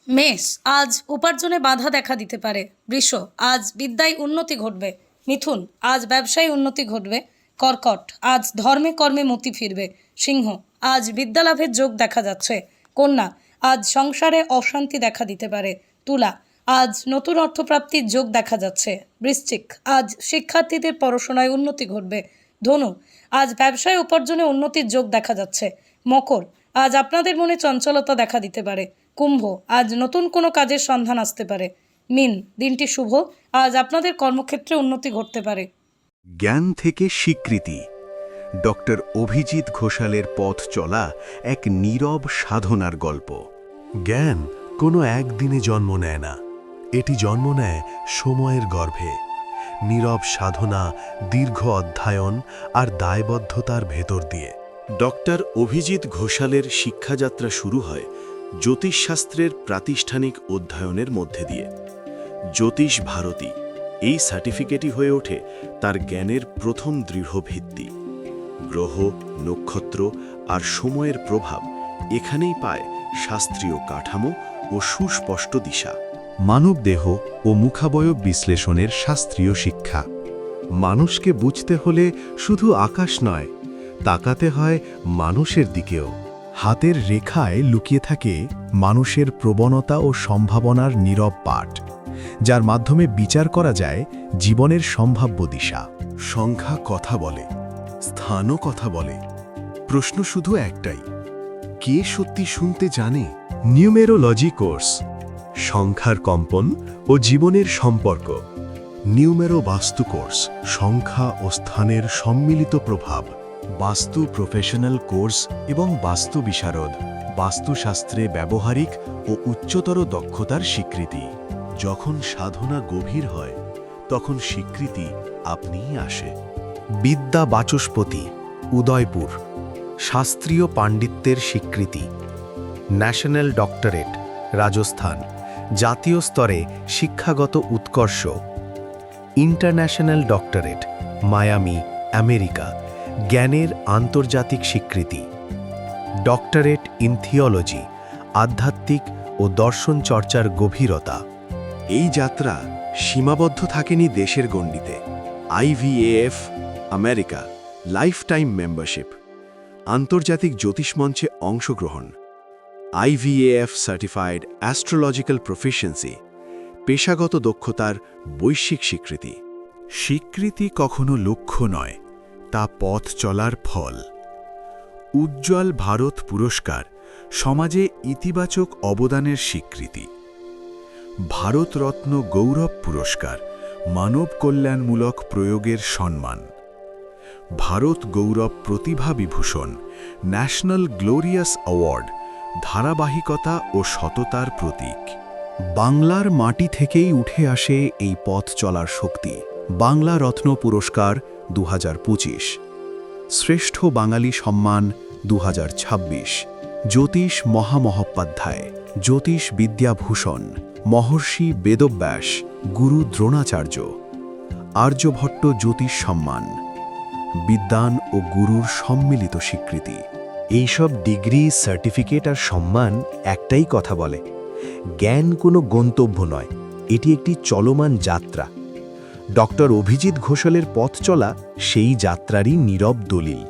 মেষ, আজ উপার্জনে বাধা দেখা দিতে পারে। বৃষ, আজ বিদ্যায় উন্নতি ঘটবে। মিথুন, আজ ব্যবসায় উন্নতি ঘটবে। কর্কট, আজ ধর্মে কর্মে মতি ফিরবে। সিংহ, আজ বিদ্যালাভের যোগ দেখা যাচ্ছে। কন্যা, আজ সংসারে অশান্তি দেখা দিতে পারে। তুলা, আজ নতুন অর্থপ্রাপ্তির যোগ দেখা যাচ্ছে। বৃশ্চিক, আজ শিক্ষার্থীদের পড়াশোনায় উন্নতি ঘটবে। ধনু, আজ ব্যবসায় উপার্জনে উন্নতির যোগ দেখা যাচ্ছে। মকর, আজ আপনাদের মনে চঞ্চলতা দেখা দিতে পারে। কুম্ভ, আজ নতুন কোনো কাজের সন্ধান আসতে পারে। মীন, দিনটি শুভ, আজ আপনাদের কর্মক্ষেত্রে উন্নতি ঘটতে পারে। জ্ঞান থেকে স্বীকৃতি। ডক্টর অভিজিৎ ঘোষালের পথ চলা এক নীরব সাধনার গল্প। জ্ঞান কোনো একদিনে জন্ম নেয় না, এটি জন্ম নেয় সময়ের গর্ভে। নীরব সাধনা, দীর্ঘ অধ্যয়ন আর দায়বদ্ধতার ভেতর দিয়ে। ডক্টর অভিজিৎ ঘোষালের শিক্ষাযাত্রা শুরু হয় জ্যোতিষশাস্ত্রের প্রাতিষ্ঠানিক অধ্যয়নের মধ্যে দিয়ে। জ্যোতিষ ভারতী এই সার্টিফিকেটই হয়ে ওঠে তার জ্ঞানের প্রথম দৃঢ় ভিত্তি। গ্রহ, নক্ষত্র আর সময়ের প্রভাব এখানেই পায় শাস্ত্রীয় কাঠামো ও সুস্পষ্ট দিশা। মানবদেহ ও মুখাবয়ব বিশ্লেষণের শাস্ত্রীয় শিক্ষা। মানুষকে বুঝতে হলে শুধু আকাশ নয়, তাকাতে হয় মানুষের দিকেও। হাতের রেখায় লুকিয়ে থাকে মানুষের প্রবণতা ও সম্ভাবনার নীরব পাঠ, যার মাধ্যমে বিচার করা যায় জীবনের সম্ভাব্য দিশা। সংখ্যা কথা বলে, স্থানও কথা বলে। প্রশ্ন শুধু একটাই, কে সত্যি শুনতে জানে? নিউমেরোলজি কোর্স, সংখ্যার কম্পন ও জীবনের সম্পর্ক। নিউমেরো বাস্তু কোর্স, সংখ্যা ও স্থানের সম্মিলিত প্রভাব। বাস্তু প্রফেশনাল কোর্স এবং বাস্তু বিশারদ, বাস্তুশাস্ত্রে ব্যবহারিক ও উচ্চতর দক্ষতার স্বীকৃতি। যখন সাধনা গভীর হয়, তখন স্বীকৃতি আপনিই আসে। বিদ্যা বাচস্পতি, উদয়পুর, শাস্ত্রীয় পাণ্ডিত্যের স্বীকৃতি। ন্যাশনাল ডক্টরেট, রাজস্থান, জাতীয় স্তরে শিক্ষাগত উৎকর্ষ। ইন্টারন্যাশনাল ডক্টরেট, মায়ামি, আমেরিকা, জ্ঞানের আন্তর্জাতিক স্বীকৃতি। ডক্টরেট ইন থিওলজি, আধ্যাত্মিক ও দর্শন চর্চার গভীরতা। এই যাত্রা সীমাবদ্ধ থাকেনি দেশের গণ্ডিতে। IVAF, America, life time membership, আন্তর্জাতিক জ্যোতিষমঞ্চে অংশগ্রহণ। IVAF সার্টিফাইড অ্যাস্ট্রোলজিক্যাল প্রফিসিয়েন্সি, পেশাগত দক্ষতার বৈশ্বিক স্বীকৃতি। স্বীকৃতি কখনো লক্ষ্য নয়, তা পথ চলার ফল। উজ্জ্বল ভারত পুরস্কার, সমাজে ইতিবাচক অবদানের স্বীকৃতি। ভারতরত্ন গৌরব পুরস্কার, মানব কল্যাণমূলক প্রয়োগের সম্মান। ভারত গৌরব প্রতিভা বিভূষণ, ন্যাশনাল গ্লোরিয়াস অ্যাওয়ার্ড, ধারাবাহিকতা ও সততার প্রতীক। বাংলার মাটি থেকেই উঠে আসে এই পথ চলার শক্তি। বাংলা রত্ন পুরস্কার 2025, শ্রেষ্ঠ বাঙালি সম্মান 2026, জ্যোতিষ মহামহোপাধ্যায়, জ্যোতিষ বিদ্যাভূষণ, মহর্ষি বেদব্যাস, গুরু দ্রোণাচার্য, আর্যভট্ট জ্যোতিষ সম্মান, বিদ্বান ও গুরুর সম্মিলিত স্বীকৃতি। এইসব ডিগ্রি, সার্টিফিকেট আর সম্মান একটাই কথা বলে, জ্ঞান কোনো গন্তব্য নয়, এটি একটি চলমান যাত্রা। ডক্টর অভিজিৎ ঘোষালের পথ চলা সেই যাত্রারই নীরব দলিল।